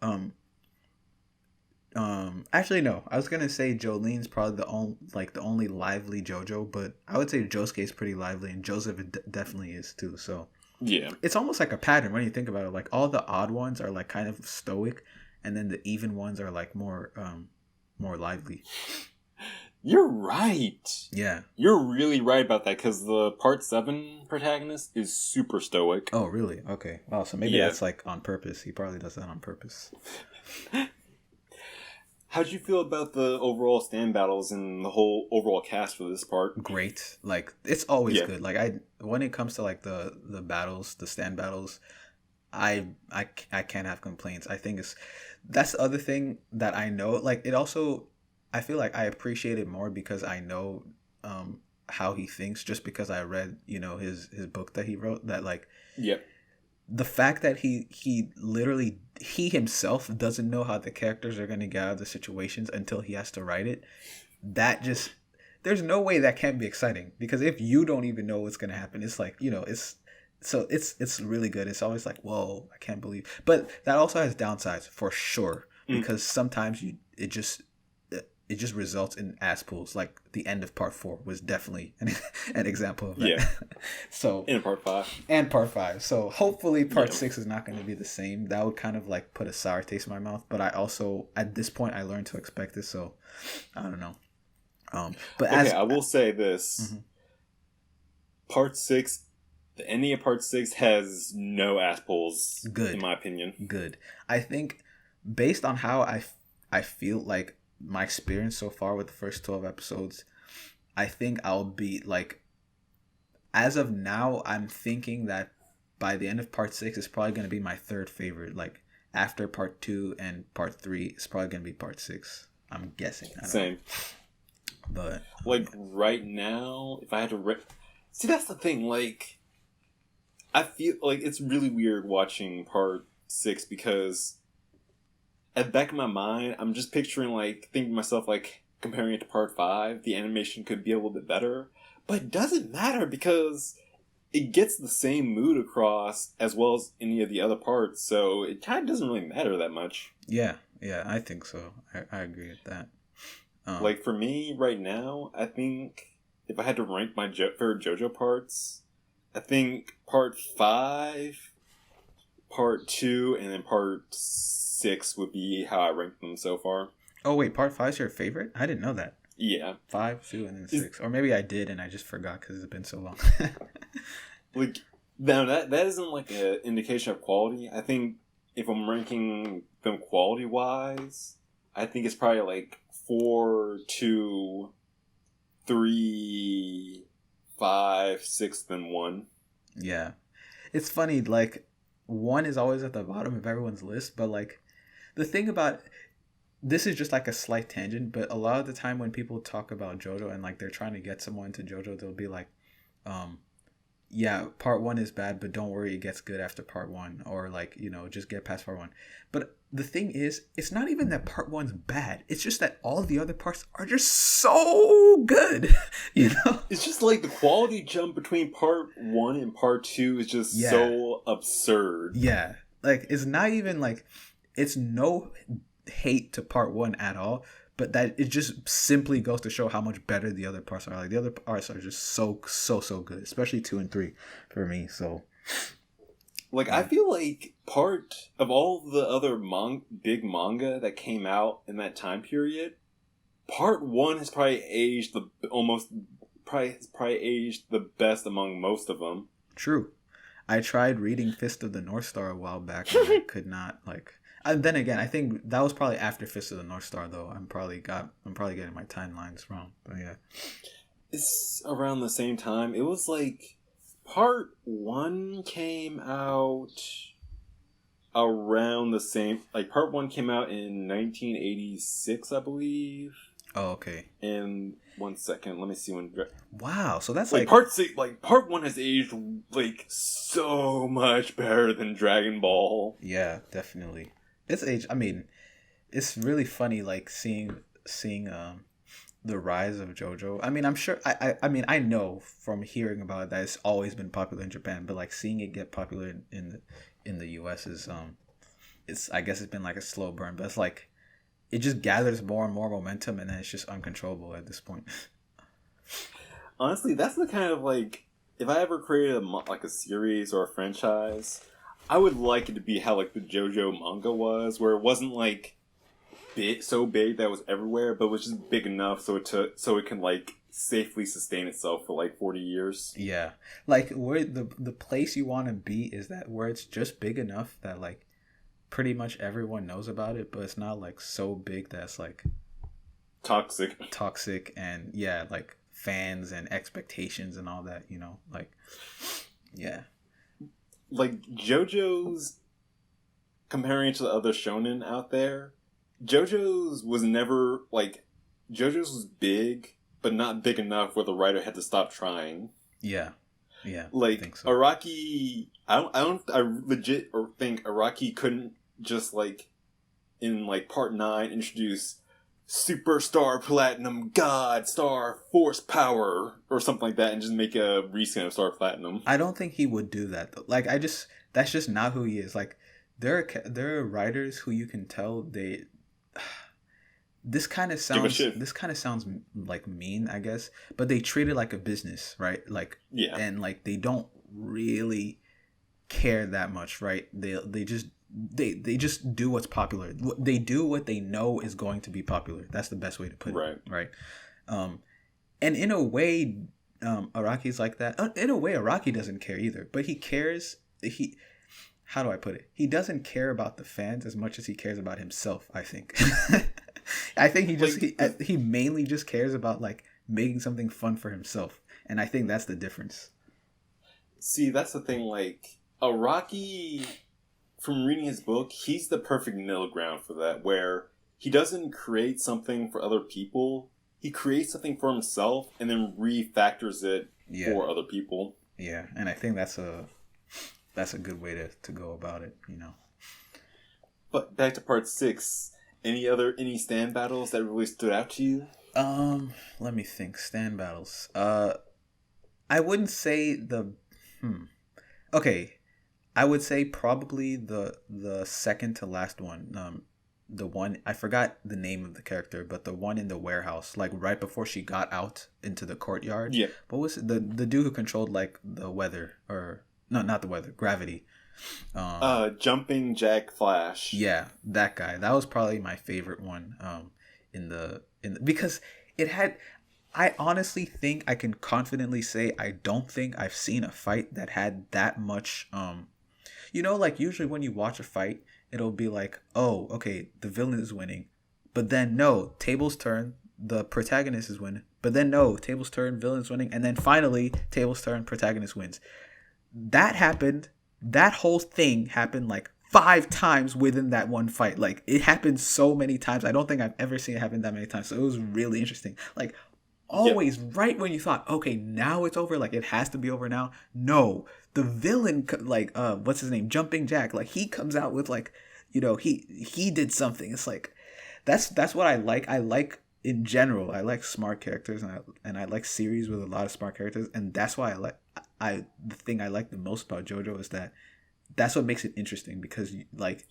actually no, I was gonna say Jolene's probably the only lively JoJo, but I would say Josuke's pretty lively, and Joseph definitely is too. So yeah, it's almost like a pattern when you think about it. Like all the odd ones are like kind of stoic, and then the even ones are like more lively. You're right. Yeah, you're really right about that because the Part 7 protagonist is super stoic. Oh, really? Okay. Wow. So maybe that's like on purpose. He probably does that on purpose. How'd you feel about the overall stand battles and the whole overall cast for this part? Great. Like it's always good. Like when it comes to like the battles, the stand battles, I can't have complaints. I think that's the other thing that I know. Like it also, I feel like I appreciate it more because I know how he thinks, just because I read his book that he wrote. That like the fact that he literally he himself doesn't know how the characters are going to get out of the situations until he has to write it. That just, there's no way that can't be exciting, because if you don't even know what's going to happen, it's like it's really good. It's always like, whoa, I can't believe. But that also has downsides for sure, because sometimes it just results in ass pulls. Like the end of part 4 was definitely an example of that. Yeah. So in part 5 and part 5. So hopefully part 6 is not going to be the same. That would kind of like put a sour taste in my mouth. But I also, at this point, I learned to expect it. So I don't know. But I will say this: part 6. The ending of part 6 has no ass pulls. Good, in my opinion. Good. I think based on how I feel like my experience so far with the first 12 episodes, I think I'll be like, as of now, I'm thinking that by the end of part 6, it's probably going to be my third favorite. Like after part 2 and part 3, it's probably going to be part 6. I'm guessing. Same. But like right now, if I had to see, that's the thing. Like, I feel like it's really weird watching part 6 because at the back of my mind, I'm just picturing, like, thinking to myself, like, comparing it to part 5, the animation could be a little bit better. But it doesn't matter because it gets the same mood across as well as any of the other parts, so it kind of doesn't really matter that much. Yeah, I think so. I agree with that. Like, for me, right now, I think if I had to rank my favorite JoJo parts, I think part 5, part 2, and then part 6 would be how I rank them so far. Oh wait, part 5 is your favorite? I didn't know that. Yeah. 5, 2, and then 6. Or maybe I did and I just forgot because it's been so long. Like, now that isn't like an indication of quality. I think if I'm ranking them quality-wise, I think it's probably like 4, 2, 3, 5, 6, then 1. Yeah. It's funny, like, 1 is always at the bottom of everyone's list, but like the thing about this is just like a slight tangent, but a lot of the time when people talk about JoJo and like they're trying to get someone to JoJo, they'll be like, yeah, part 1 is bad, but don't worry, it gets good after part 1, or like, just get past part 1. But the thing is, it's not even that part 1's bad. It's just that all the other parts are just so good, It's just like the quality jump between part 1 and part 2 is just so absurd. Yeah, like it's not even like, it's no hate to part 1 at all, but that it just simply goes to show how much better the other parts are. Like the other parts are just so good, especially 2 and 3 for me. So like, I feel like part of all the other big manga that came out in that time period, part 1 has probably aged aged the best among most of them. True. I tried reading Fist of the North Star a while back and I could not, like. And then again, I think that was probably after Fist of the North Star, though. I'm probably getting my timelines wrong, but yeah. It's around the same time. It was like part 1 came out around the same. Like part 1 came out in 1986, I believe. Oh, okay. And 1 second. Let me see when. Wow, so that's like part 6. Like part 1 has aged like so much better than Dragon Ball. Yeah, definitely. It's aged. I mean, it's really funny like seeing the rise of JoJo. I mean, I'm sure. I mean, I know from hearing about it that it's always been popular in Japan, but like seeing it get popular in the U.S. is it's, I guess it's been like a slow burn, but it's like it just gathers more and more momentum, and then it's just uncontrollable at this point. Honestly, that's the kind of like, if I ever created like a series or a franchise, I would like it to be how like the JoJo manga was, where it wasn't like so big that it was everywhere, but it was just big enough so it can like safely sustain itself for like 40 years. Yeah, like where the place you want to be is that where it's just big enough that like pretty much everyone knows about it, but it's not like so big that's like toxic and yeah, like fans and expectations and all that, you know, like yeah, like JoJo's, comparing it to the other shonen out there, JoJo's was never like, JoJo's was big but not big enough where the writer had to stop trying. Yeah, like I think so. Araki, I legit think Araki couldn't just like in like part 9 introduce Superstar Platinum God Star Force Power or something like that and just make a reskin of Star Platinum. I don't think he would do that though. Like that's just not who he is. Like there are writers who you can tell they this kind of sounds like mean, I guess, but they treat it like a business, right? Like yeah, and like they don't really care that much, right? They just do what's popular. They do what they know is going to be popular. That's the best way to put it, right? And in a way, Araki's like that. In a way, Araki doesn't care either, but he cares. How do I put it? He doesn't care about the fans as much as he cares about himself, I think. I think he mainly just cares about like making something fun for himself, and I think that's the difference. See, that's the thing. Like Araki, from reading his book, he's the perfect middle ground for that, where he doesn't create something for other people. He creates something for himself and then refactors it for other people. Yeah, and I think that's a good way to go about it, you know. But back to part 6. Any stand battles that really stood out to you? Let me think. Stand battles. I wouldn't say Okay, I would say probably the second to last one. The one, I forgot the name of the character, but the one in the warehouse, like right before she got out into the courtyard. Yeah. What was it? The dude who controlled like the weather, or no, not the weather, gravity. Jumping Jack Flash. Yeah, that guy. That was probably my favorite one. Because it had. I honestly think I can confidently say I don't think I've seen a fight that had that much. You know, like usually when you watch a fight, it'll be like, oh, okay, the villain is winning, but then no, tables turn, the protagonist is winning, but then no, tables turn, villain's winning, and then finally tables turn, protagonist wins. That happened. That whole thing happened like 5 times within that one fight. Like it happened so many times. I don't think I've ever seen it happen that many times. So it was really interesting. Like always, right when you thought, okay, now it's over, like it has to be over now. No, the villain, like what's his name, Jumping Jack, like he comes out with like, you know, he did something. It's like that's what I like. I like in general. I like smart characters, and I like series with a lot of smart characters, and that's why the thing I like the most about JoJo is that's what makes it interesting, because like,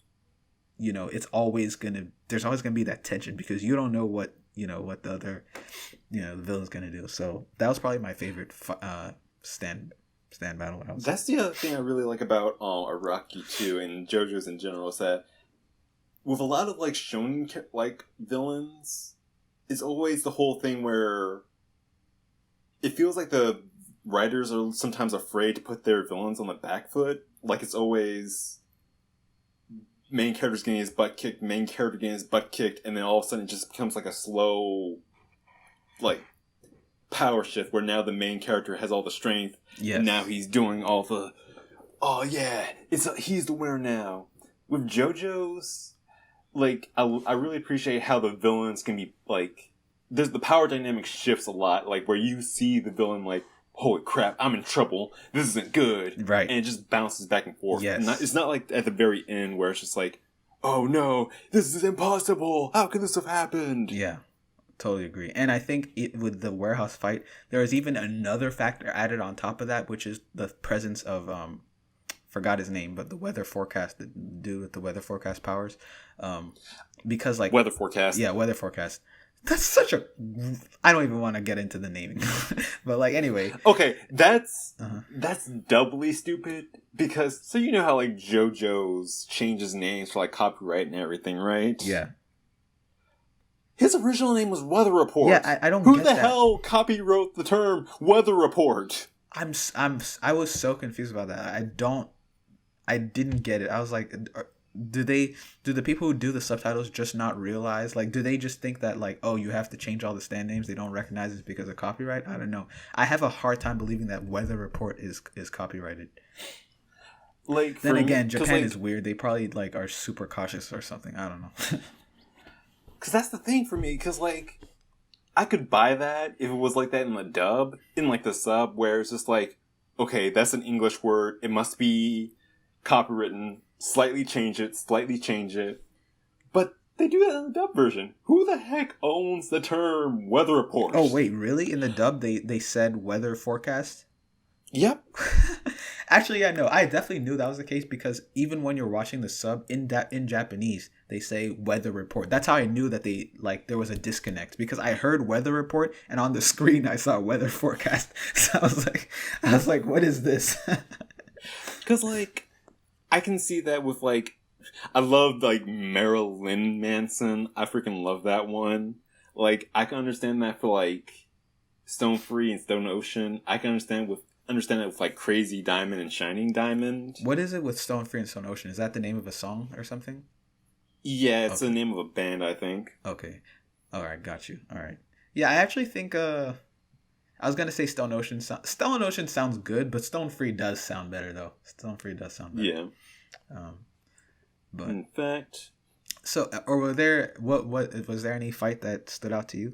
you know, there's always gonna be that tension because you don't know what the other, the villain's gonna do. So that was probably my favorite stand battle. That's the other thing I really like about Araki too, and JoJo's in general, is that with a lot of like shonen like villains, it's always the whole thing where it feels like the writers are sometimes afraid to put their villains on the back foot. Like it's always main character's getting his butt kicked, and then all of a sudden it just becomes like a slow, like, power shift where now the main character has all the strength, and now he's doing all the, oh yeah, he's the winner now. With JoJo's, like, I really appreciate how the villains can be, like, there's the power dynamic shifts a lot, like where you see the villain like, holy crap, I'm in trouble, this isn't good, Right. and it just bounces back and forth. Yes. It's not like at the very end where it's just like, oh no, this is impossible, how could this have happened? Yeah, totally agree. And I think with the warehouse fight, there is even another factor added on top of that, which is the presence of forgot his name, but the weather forecast, the dude with the weather forecast powers, because like weather forecast. Yeah, weather forecast. That's such a. I don't even want to get into the naming, but like anyway. Okay, that's doubly stupid because so you know how like JoJo's changes names for like copyright and everything, right? Yeah. His original name was Weather Report. Yeah, I don't. Who get the that. hell copywrote the term Weather Report? I was so confused about that. I didn't get it. I was like, do the people who do the subtitles just not realize? Like, do they just think that like, oh, you have to change all the stand names? They don't recognize it's because of copyright? I don't know. I have a hard time believing that Weather Report is copyrighted. Like then again, Japan like, is weird. They probably like are super cautious or something. I don't know. Because that's the thing for me. Because like, I could buy that if it was like that in the dub, in like the sub, where it's just like, okay, that's an English word. It must be copywritten. Slightly change it. But they do that in the dub version. Who the heck owns the term weather report? Oh, wait, really? In the dub, they said weather forecast? Yep. Actually, yeah, no, I definitely knew that was the case because even when you're watching the sub in Japanese, they say weather report. That's how I knew that there was a disconnect because I heard weather report and on the screen I saw weather forecast. So I was like, what is this? Because like, I can see that with like, I love like Marilyn Manson. I freaking love that one. Like, I can understand that for like Stone Free and Stone Ocean. I can understand it with like Crazy Diamond and Shining Diamond. What is it with Stone Free and Stone Ocean? Is that the name of a song or something? Yeah, it's the name of a band, I think. Okay. All right, got you. All right. Yeah, I actually think I was gonna say Stone Ocean. Stone Ocean sounds good, but Stone Free does sound better though. Stone Free does sound better. Yeah. But in fact, so or were there what was there any fight that stood out to you?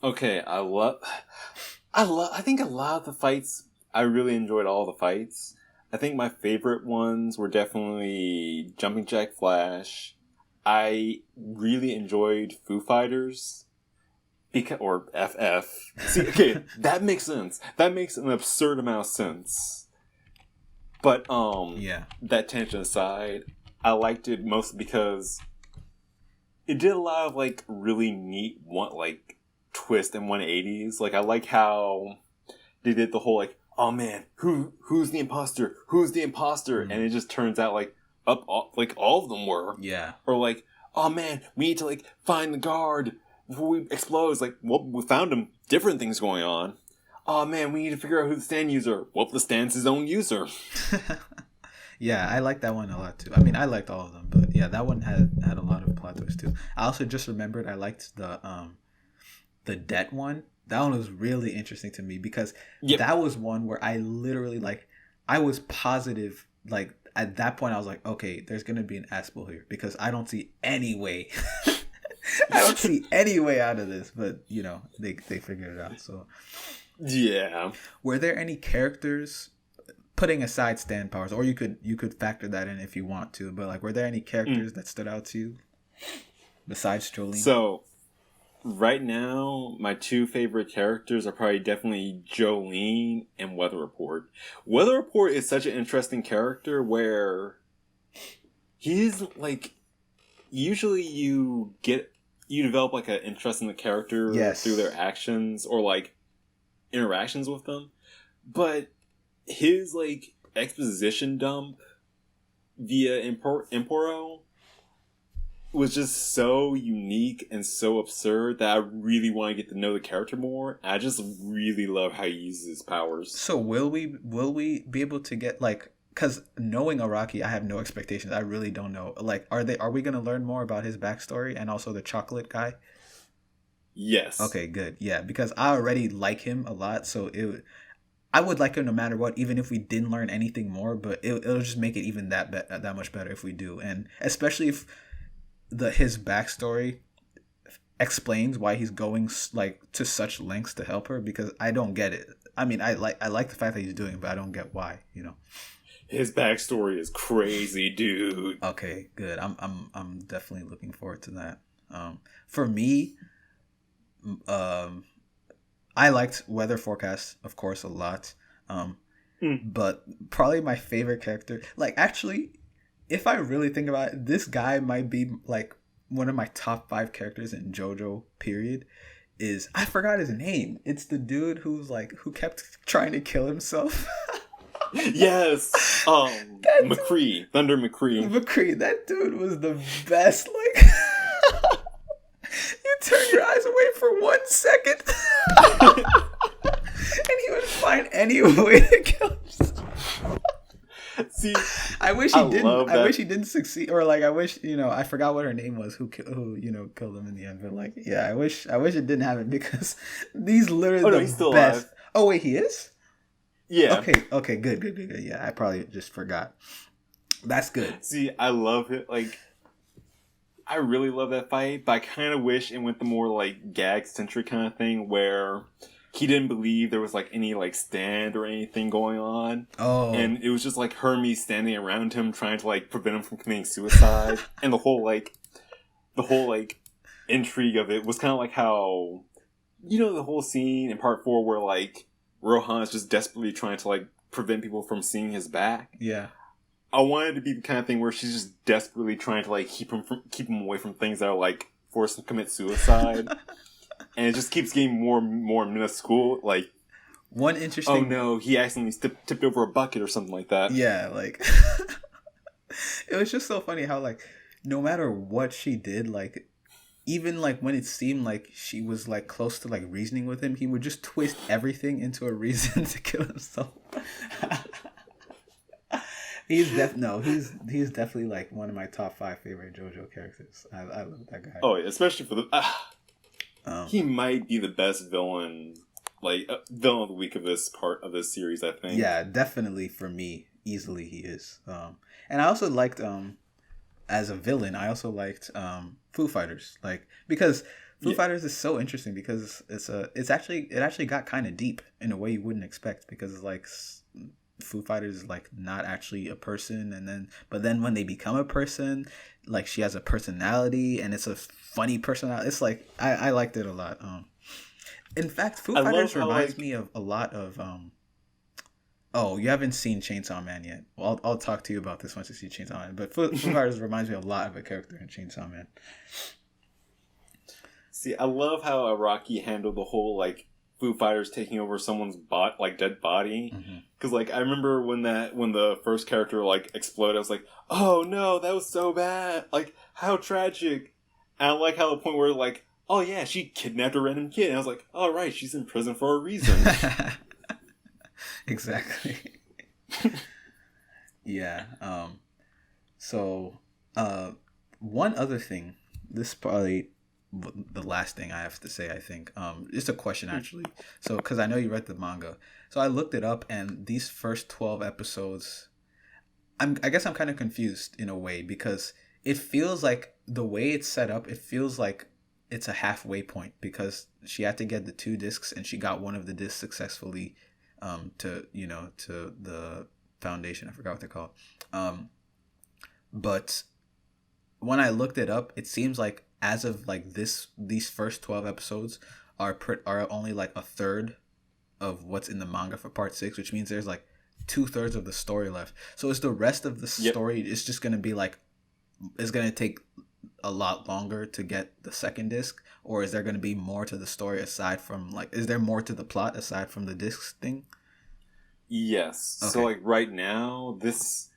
Okay, I think a lot of the fights, I really enjoyed all the fights. I think my favorite ones were definitely Jumping Jack Flash. I really enjoyed Foo Fighters. Or FF. See, okay, that makes sense. That makes an absurd amount of sense. But, yeah. That tangent aside, I liked it mostly because it did a lot of, like, really neat, twist and 180s. Like, I like how they did the whole, like, oh man, who's the imposter? Who's the imposter? Mm-hmm. And it just turns out, like, all of them were. Yeah. Or, like, oh man, we need to, like, find the guard before we explode. It's like, well, we found him. Different things going on. Oh man, we need to figure out who the stand user. Well, the stand's his own user. Yeah, I like that one a lot too. I mean, I liked all of them, but yeah, that one had a lot of plot twists too. I also just remembered I liked the debt one. That one was really interesting to me because that was one where I literally I was positive at that point I was like, okay, there's gonna be an Aspel here because I don't see any way. I don't see any way out of this, but they figured it out. So yeah. Were there any characters, putting aside stand powers, or you could factor that in if you want to, but were there any characters that stood out to you besides Jolene? So right now, my two favorite characters are probably definitely Jolene and Weather Report. Weather Report is such an interesting character where he's usually you develop an interest in the character through their actions or interactions with them, but his exposition dump via Emporo was just so unique and so absurd that I really want to get to know the character more. I just really love how he uses his powers. So will we be able to get because knowing Araki, I have no expectations. I really don't know. Are we going to learn more about his backstory and also the chocolate guy? Yes. Okay, good. Yeah, because I already like him a lot, so I would like him no matter what, even if we didn't learn anything more. But it'll just make it even that much better if we do, and especially if his backstory explains why he's going like to such lengths to help her, because I don't get it. I mean, I like the fact that he's doing it, but I don't get why. His backstory is crazy, dude. Okay, good. I'm definitely looking forward to that. For me, I liked weather forecast, of course, a lot. But probably my favorite character, like, actually, if I really think about it, this guy might be like one of my top 5 characters in JoJo. Period. I forgot his name. It's the dude who kept trying to kill himself. Yes. McCree. Thunder McCree. McCree. That dude was the best. Like, you turn your eyes away for 1 second, and he would find any way to kill himself. See, I wish he didn't. I wish he didn't succeed, or like I wish I forgot what her name was. Who killed him in the end? But like, yeah, I wish it didn't happen, because these literally he's still best. alive. Oh wait, he is. Yeah. Okay, good. Yeah, I probably just forgot. That's good. See, I love it. Like, I really love that fight, but I kind of wish it went the more like gag-centric kind of thing where he didn't believe there was like any like stand or anything going on. Oh. And it was just like Hermes standing around him trying to like prevent him from committing suicide. And the whole intrigue of it was kind of like how, the whole scene in part 4 where like Rohan is just desperately trying to like prevent people from seeing his back. Yeah. I wanted it to be the kind of thing where she's just desperately trying to like keep him away from things that are like forced to commit suicide. And it just keeps getting more and more minuscule. Like, one interesting. Oh no, he accidentally tipped over a bucket or something like that. Yeah, like it was just so funny how like no matter what she did, like even like when it seemed like she was like close to like reasoning with him, he would just twist everything into a reason to kill himself. He's definitely like one of my top 5 favorite JoJo characters. I love that guy. Oh, yeah, especially for the. He might be the best villain, like villain of the week of this part of this series. I think. Yeah, definitely for me, easily he is. And I also liked as a villain, I also liked Foo Fighters, like, because Foo Fighters is so interesting because it actually got kind of deep in a way you wouldn't expect, because it's like Foo Fighters is like not actually a person, but then when they become a person, like she has a personality, and it's a funny personality. It's like I liked it a lot. In fact, Foo Fighters reminds me of a lot of Oh, you haven't seen Chainsaw Man yet. Well, I'll talk to you about this once you see Chainsaw Man. But Foo Fighters reminds me a lot of a character in Chainsaw Man. See, I love how Araki handled the whole like Foo Fighters taking over someone's dead body. Because like I remember when the first character like exploded, I was like, oh no, that was so bad. Like, how tragic. And I like how the point where like, oh yeah, she kidnapped a random kid. And I was like, all right, she's in prison for a reason. Exactly. Yeah. So, one other thing. This is probably the last thing I have to say, I think. It's a question, actually. So, because I know you read the manga. So, I looked it up, and these first 12 episodes, I guess I'm kind of confused in a way, because it feels like the way it's set up, it feels like it's a halfway point, because she had to get the 2 discs, and she got one of the discs successfully to the foundation. I forgot what they're called. But when I looked it up, it seems like as of like these first 12 episodes are only like a third of what's in the manga for part 6, which means there's like 2/3 of the story left. So is the rest of the story it's just gonna be like, it's gonna take a lot longer to get the second disc, or is there going to be more to the story aside from like, is there more to the plot aside from the discs thing? Yes. Okay. So like right now, this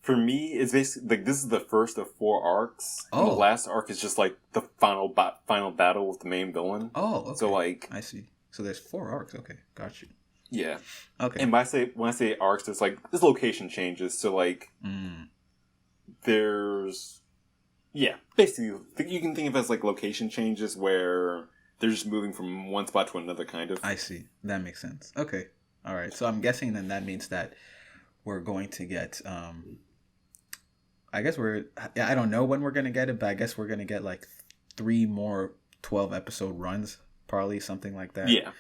for me is basically like this is the first of 4 arcs. Oh. And the last arc is just like the final battle with the main villain. Oh, okay. So like I see. So there's 4 arcs. Okay, got you. Yeah. Okay. And when I say arcs, there's location changes. So like there's basically you can think of it as like location changes where they're just moving from one spot to another, kind of. I see. That makes sense. Okay. All right. So I'm guessing then that means that we're going to get I guess I don't know when we're going to get it, but I guess we're going to get like 3 more 12-episode runs, probably something like that. Yeah.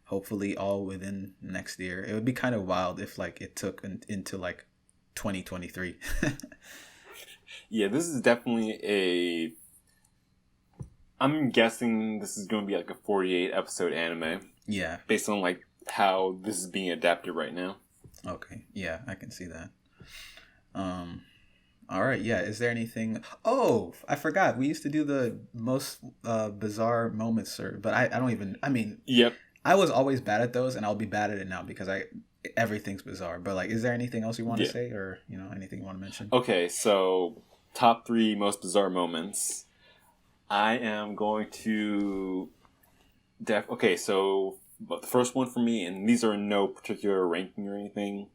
Hopefully all within next year. It would be kind of wild if like it took into like 2023. Yeah, this is definitely I'm guessing this is going to be like a 48 episode anime. Yeah. Based on like how this is being adapted right now. Okay. Yeah, I can see that. All right. Yeah. Is there anything? Oh, I forgot. We used to do the most bizarre moments, sir. But I don't even. I mean. Yep. I was always bad at those, and I'll be bad at it now because everything's bizarre. But like, is there anything else you want to say, or anything you want to mention? Okay. So top 3 most bizarre moments. I am going to. Okay. So the first one for me, and these are in no particular ranking or anything.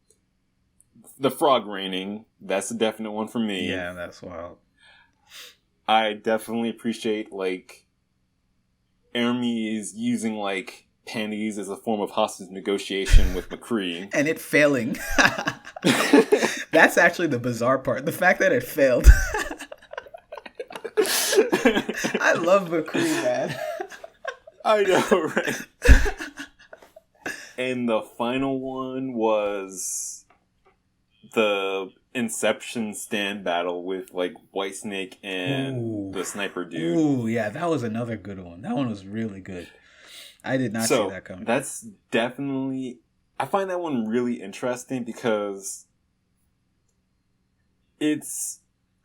The frog raining, that's a definite one for me. Yeah, that's wild. I definitely appreciate, like, Hermes using, like, panties as a form of hostage negotiation with McCree. And it failing. That's actually the bizarre part. The fact that it failed. I love McCree, man. I know, right? And the final one was the Inception stand battle with like Whitesnake and the sniper dude. Ooh, yeah, that was another good one. That one was really good. I did not see that coming. That's definitely, I find that one really interesting because I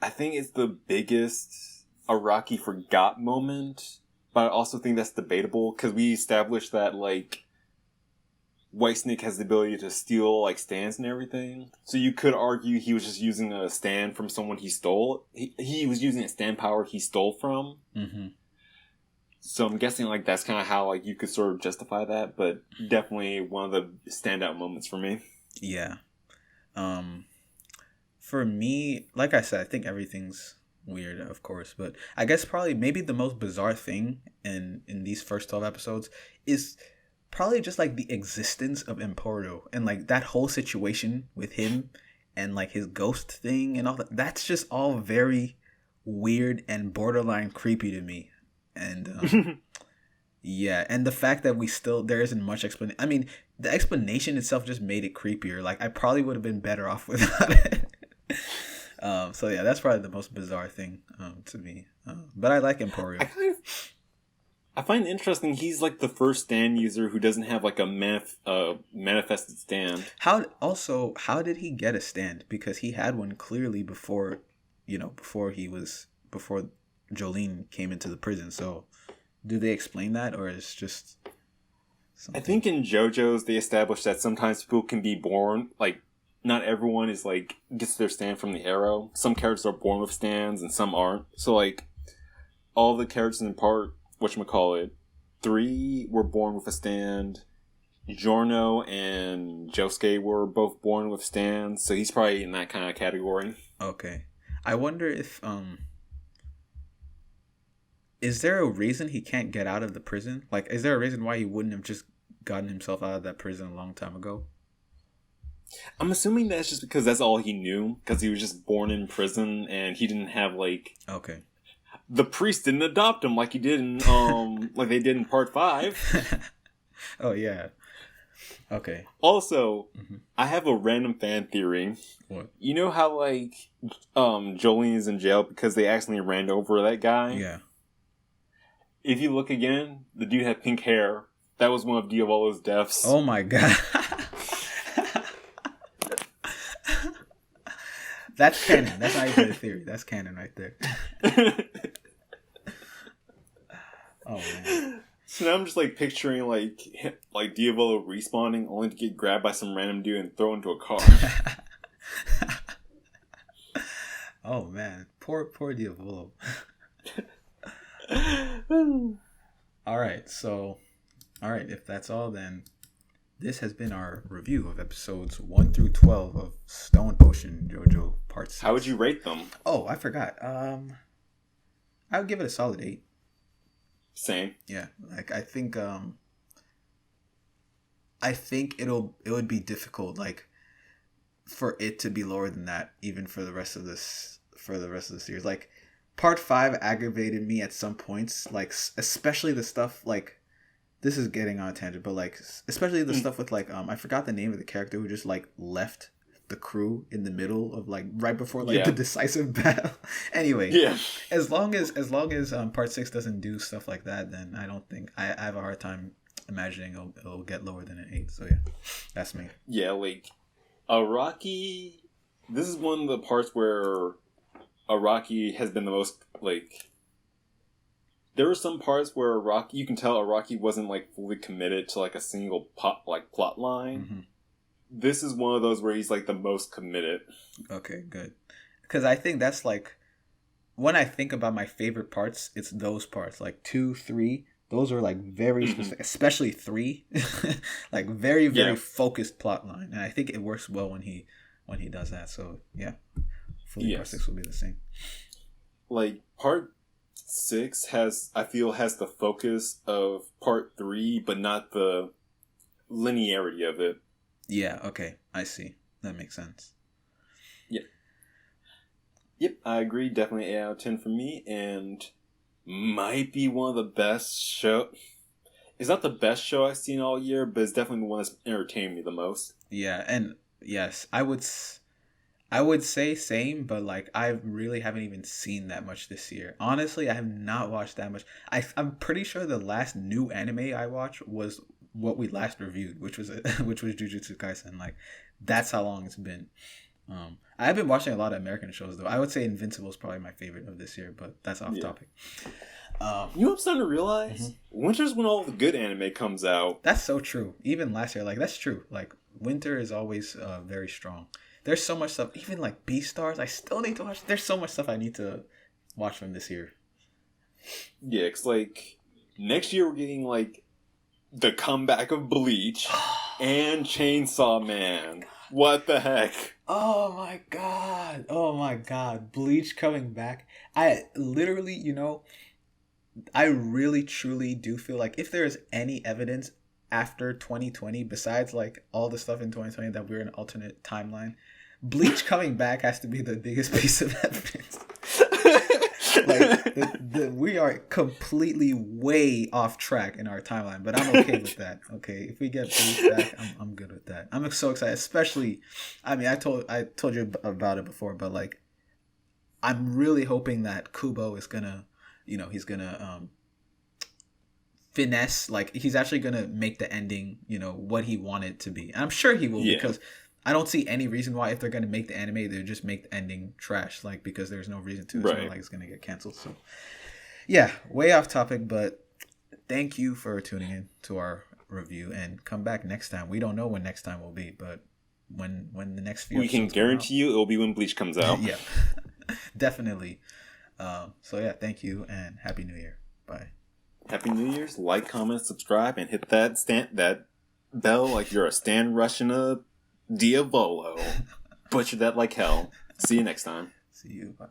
think it's the biggest Araki forgot moment, but I also think that's debatable because we established that like Whitesnake has the ability to steal like stands and everything. So you could argue he was just using a stand from someone he stole. He was using a stand power he stole from. Mm-hmm. So I'm guessing like that's kind of how like you could sort of justify that, but definitely one of the standout moments for me. Yeah. For me, like I said, I think everything's weird, of course, but I guess probably maybe the most bizarre thing in these first 12 episodes is probably just like the existence of Emporio and like that whole situation with him and like his ghost thing and all that. That's just all very weird and borderline creepy to me. And yeah, and the fact that there isn't much explanation. I mean, the explanation itself just made it creepier. Like I probably would have been better off without it. So yeah, that's probably the most bizarre thing to me. But I like Emporio. I find it interesting. He's like the first stand user who doesn't have like a manifested stand. How did he get a stand? Because he had one clearly before Jolene came into the prison. So do they explain that, or is just something? I think in JoJo's they established that sometimes people can be born like not everyone is like gets their stand from the arrow. Some characters are born with stands and some aren't. So like all the characters in part, whatchamacallit, 3 were born with a stand. Giorno and Josuke were both born with stands, so he's probably in that kind of category. Okay. I wonder if is there a reason he can't get out of the prison? Like, is there a reason why he wouldn't have just gotten himself out of that prison a long time ago? I'm assuming that's just because that's all he knew, because he was just born in prison and he didn't have like okay. The priest didn't adopt him like he did in like they did in part 5. Oh yeah. Okay. Also, I have a random fan theory. What? You know how like Jolene is in jail because they accidentally ran over that guy? Yeah. If you look again, the dude had pink hair. That was one of Diavolo's deaths. Oh my god. That's canon. That's not even a theory. That's canon right there. Oh man. So now I'm just like picturing like Diavolo respawning only to get grabbed by some random dude and thrown into a car. Oh man, poor Diavolo. All right, if that's all, then this has been our review of episodes 1 through 12 of Stone Ocean JoJo Part 6. How would you rate them? Oh, I forgot. I would give it a solid 8. Same. Yeah, like I think it would be difficult like for it to be lower than that even for the rest of the series. Like Part 5 aggravated me at some points, like especially the stuff like this is getting on a tangent, but like especially the stuff with like I forgot the name of the character who just like left the crew in the middle of like right before like the decisive battle. Anyway, as long as Part 6 doesn't do stuff like that, then I don't think I have a hard time imagining it'll get lower than an 8. So yeah, that's me. Yeah, like Araki. This is one of the parts where Araki has been the most like. There were some parts where Araki, you can tell Araki wasn't like fully committed to like a single plot line. Mm-hmm. This is one of those where he's like the most committed. Okay, good. Because I think that's like when I think about my favorite parts, it's those parts like 2, 3. Those are like very specific, especially 3, like very focused plot line, and I think it works well when he does that. So yeah, fully Part 6 will be the same. Like Part 6 has the focus of Part 3, but not the linearity of it. Yeah. Okay, I see. That makes sense. Yep, I agree. Definitely 8 out of 10 for me, and might be one of the best show. It's not the best show I've seen all year, but it's definitely the one that's entertained me the most. Yeah, and yes, I would say same, but like I really haven't even seen that much this year. Honestly, I have not watched that much. I'm pretty sure the last new anime I watched was what we last reviewed, which was Jujutsu Kaisen. Like that's how long it's been. I've been watching a lot of American shows though. I would say Invincible is probably my favorite of this year, but that's off topic. You know what I'm starting to realize? Winter's when all the good anime comes out. That's so true. Even last year, like that's true. Like winter is always very strong. There's so much stuff. Even like Beastars, I still need to watch. There's so much stuff I need to watch from this year. Yeah, it's like next year we're getting like the comeback of Bleach and Chainsaw Man. What the heck? Oh my god. Bleach coming back. I literally, I really truly do feel like if there is any evidence after 2020, besides like all the stuff in 2020 that we're in an alternate timeline, Bleach coming back has to be the biggest piece of evidence. Like we are completely way off track in our timeline, but I'm okay with that. Okay, if we get Bleach back, I'm good with that. I'm so excited, especially. I mean, I told you about it before, but like, I'm really hoping that Kubo is gonna, he's gonna finesse, like he's actually gonna make the ending, what he wanted to be. And I'm sure he will because I don't see any reason why if they're gonna make the anime, they just make the ending trash, like because there's no reason to. It's not like it's gonna get canceled. So yeah, way off topic, but thank you for tuning in to our review and come back next time. We don't know when next time will be, but when the next few we can guarantee you it will be when Bleach comes out. Yeah, definitely. So yeah, thank you and Happy New Year. Bye. Happy New Year's. Like, comment, subscribe, and hit that bell like you're a Stan Russian Diavolo. Butcher that like hell. See you next time. See you. Bye.